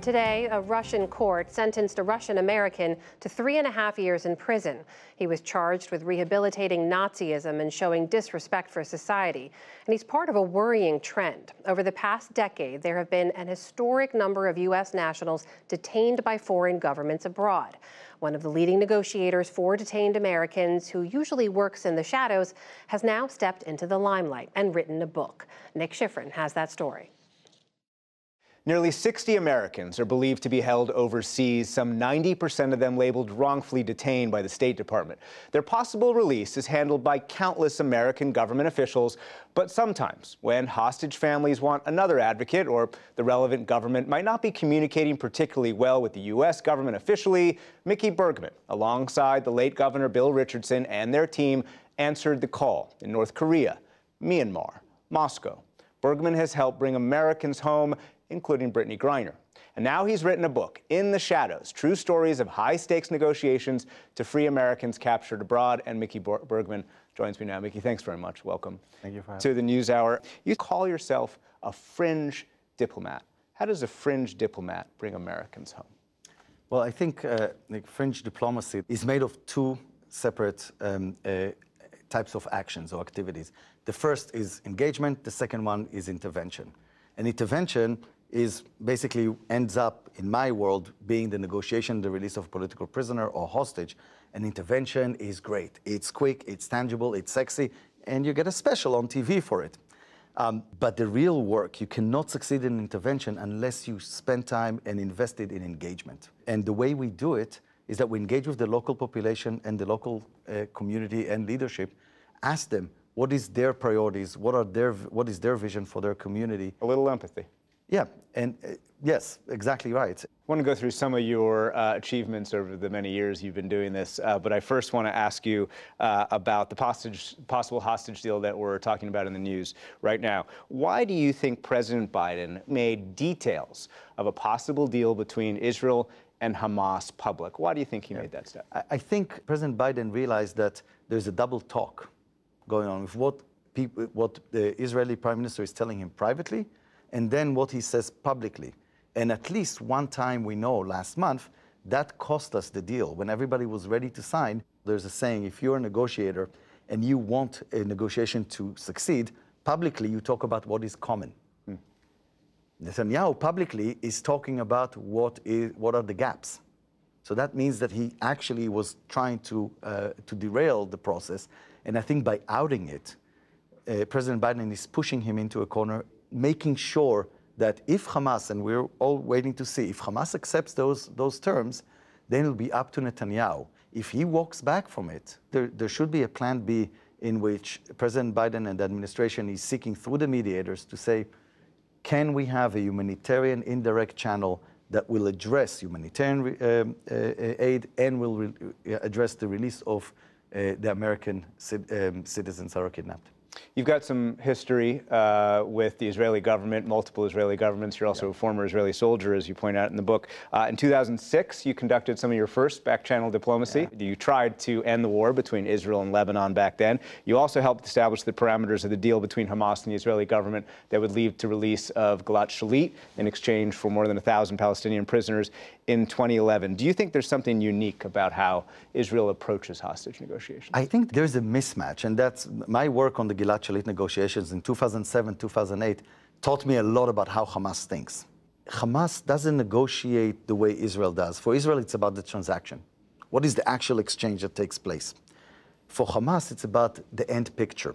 Today, a Russian court sentenced a Russian American to 3.5 years in prison. He was charged with rehabilitating Nazism and showing disrespect for society. And he's part of a worrying trend. Over the past decade, there have been an historic number of U.S. nationals detained by foreign governments abroad. One of the leading negotiators for detained Americans, who usually works in the shadows, has now stepped into the limelight and written a book. Nick Schifrin has that story. Nearly 60 Americans are believed to be held overseas, some 90% of them labeled wrongfully detained by the State Department. Their possible release is handled by countless American government officials, but sometimes when hostage families want another advocate or the relevant government might not be communicating particularly well with the U.S. government officially, Mickey Bergman, alongside the late Governor Bill Richardson and their team, answered the call in North Korea, Myanmar, Moscow. Bergman has helped bring Americans home, including Brittney Griner. And now he's written a book, In the Shadows, True Stories of High-Stakes Negotiations to Free Americans Captured Abroad. And Mickey Bergman joins me now. Mickey, thanks very much. Welcome Thank you for having to the NewsHour. You call yourself a fringe diplomat. How does a fringe diplomat bring Americans home? Well, I think fringe diplomacy is made of two separate types of actions or activities. The first is engagement. The second one is intervention. And intervention is basically ends up, in my world, being the negotiation, the release of a political prisoner or hostage. And intervention is great. It's quick, it's tangible, it's sexy, and you get a special on TV for it. But the real work, you cannot succeed in intervention unless you spend time and invest it in engagement. And the way we do it is that we engage with the local population and the local community and leadership, ask them what is their priorities, what is their vision for their community. A little empathy. Yeah, and yes, exactly right. I want to go through some of your achievements over the many years you've been doing this, but I first want to ask you about the possible hostage deal that we're talking about in the news right now. Why do you think President Biden made details of a possible deal between Israel and Hamas public? Why do you think he made that step? I think President Biden realized that there's a double talk going on with what the Israeli Prime Minister is telling him privately and then what he says publicly. And at least one time we know last month, that cost us the deal. When everybody was ready to sign, there's a saying, if you're a negotiator and you want a negotiation to succeed, publicly you talk about what is common. Netanyahu publicly is talking about what are the gaps. So that means that he actually was trying to derail the process. And I think by outing it, President Biden is pushing him into a corner, making sure that if Hamas, and we're all waiting to see, if Hamas accepts those terms, then it'll be up to Netanyahu. If he walks back from it, there should be a plan B in which President Biden and the administration is seeking through the mediators to say, can we have a humanitarian indirect channel that will address humanitarian aid and will address the release of the American citizens that are kidnapped. You've got some history with the Israeli government, multiple Israeli governments. You're also a former Israeli soldier, as you point out in the book. In 2006, you conducted some of your first back-channel diplomacy. You tried to end the war between Israel and Lebanon back then. You also helped establish the parameters of the deal between Hamas and the Israeli government that would lead to release of Gilad Shalit in exchange for more than 1,000 Palestinian prisoners in 2011. Do you think there's something unique about how Israel approaches hostage negotiations? I think there's a mismatch, and that's my work on the Gilad Shalit negotiations in 2007, 2008 taught me a lot about how Hamas thinks. Hamas doesn't negotiate the way Israel does. For Israel, it's about the transaction. What is the actual exchange that takes place? For Hamas, it's about the end picture.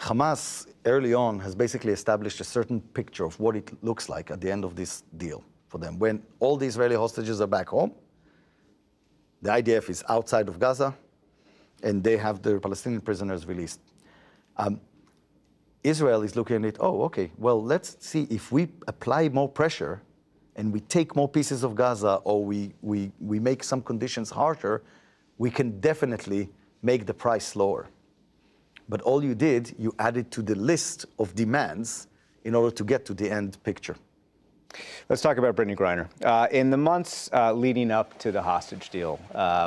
Hamas, early on, has basically established a certain picture of what it looks like at the end of this deal for them. When all the Israeli hostages are back home, the IDF is outside of Gaza, and they have the Palestinian prisoners released. Israel is looking at it, oh, okay, well, let's see if we apply more pressure and we take more pieces of Gaza or we make some conditions harsher, we can definitely make the price lower. But all you did, you added to the list of demands in order to get to the end picture. Let's talk about Brittney Griner. In the months leading up to the hostage deal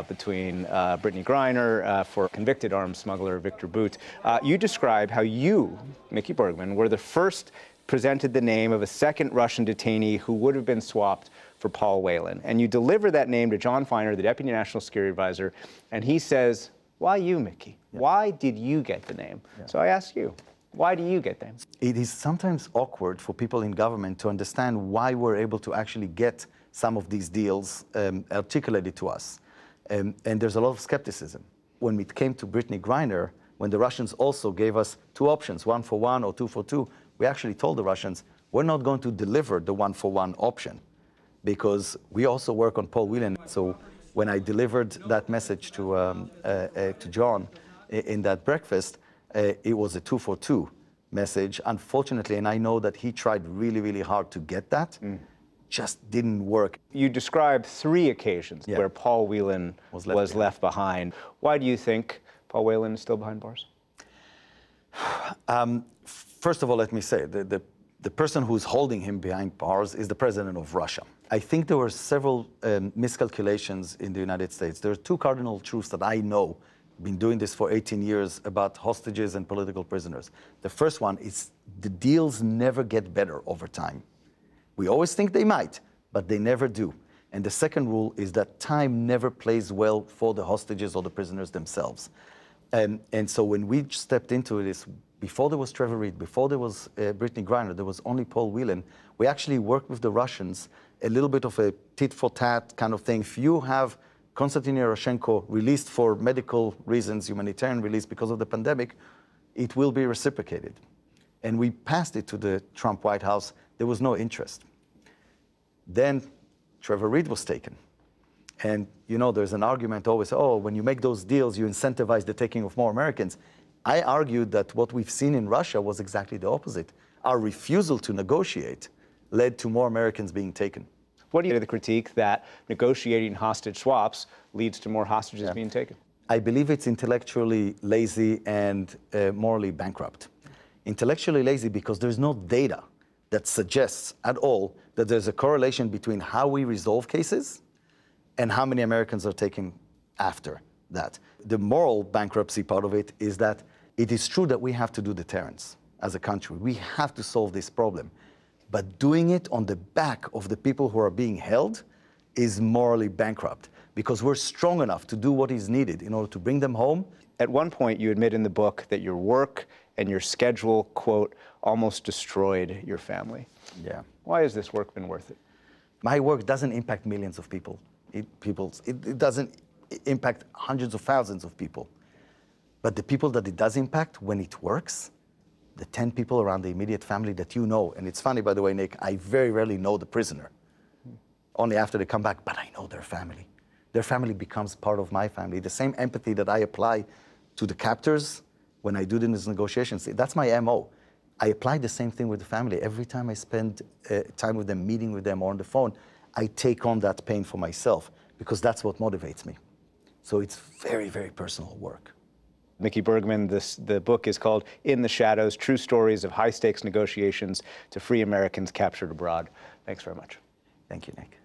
between Brittney Griner for convicted arms smuggler Viktor Bout, you describe how you, Mickey Bergman, were the first presented the name of a second Russian detainee who would have been swapped for Paul Whelan. And you deliver that name to John Feiner, the Deputy National Security Advisor, and he says, why you, Mickey? Yeah. Why did you get the name? Yeah. So I ask you, why do you get the name? It is sometimes awkward for people in government to understand why we're able to actually get some of these deals articulated to us. And there's a lot of skepticism. When it came to Brittney Griner, when the Russians also gave us two options, 1 for 1 or 2 for 2, we actually told the Russians, we're not going to deliver the 1 for 1 option because we also work on Paul Whelan. So when I delivered that message to John in that breakfast, it was a 2 for 2 message, unfortunately, and I know that he tried really, really hard to get that. Just didn't work. You described 3 occasions where Paul Whelan was left behind. Why do you think Paul Whelan is still behind bars? First of all, let me say, the person who's holding him behind bars is the president of Russia. I think there were several miscalculations in the United States. There are 2 cardinal truths that I know, been doing this for 18 years, about hostages and political prisoners. The first one is the deals never get better over time. We always think they might, but they never do. And the second rule is that time never plays well for the hostages or the prisoners themselves. And so when we stepped into this, before there was Trevor Reed, before there was Brittney Griner, there was only Paul Whelan, we actually worked with the Russians, a little bit of a tit-for-tat kind of thing. If you have Konstantin Yaroshenko released for medical reasons, humanitarian release because of the pandemic, it will be reciprocated. And we passed it to the Trump White House. There was no interest. Then Trevor Reed was taken. And, you know, there's an argument always, oh, when you make those deals, you incentivize the taking of more Americans. I argued that what we've seen in Russia was exactly the opposite. Our refusal to negotiate led to more Americans being taken. What do you do the critique that negotiating hostage swaps leads to more hostages being taken? I believe it's intellectually lazy and morally bankrupt. Intellectually lazy because there's no data that suggests at all that there's a correlation between how we resolve cases and how many Americans are taken after that. The moral bankruptcy part of it is that it is true that we have to do deterrence as a country. We have to solve this problem. But doing it on the back of the people who are being held is morally bankrupt because we're strong enough to do what is needed in order to bring them home. At one point, you admit in the book that your work and your schedule, quote, almost destroyed your family. Yeah. Why has this work been worth it? My work doesn't impact millions of people. It doesn't impact hundreds of thousands of people. But the people that it does impact, when it works, the 10 people around the immediate family that you know, and it's funny, by the way, Nick, I very rarely know the prisoner, only after they come back, but I know their family. Their family becomes part of my family. The same empathy that I apply to the captors when I do these negotiations, that's my MO. I apply the same thing with the family. Every time I spend time with them, meeting with them or on the phone, I take on that pain for myself because that's what motivates me. So it's very, very personal work. Mickey Bergman, the book is called In the Shadows, True Stories of High-Stakes Negotiations to Free Americans Captured Abroad. Thanks very much. Thank you, Nick.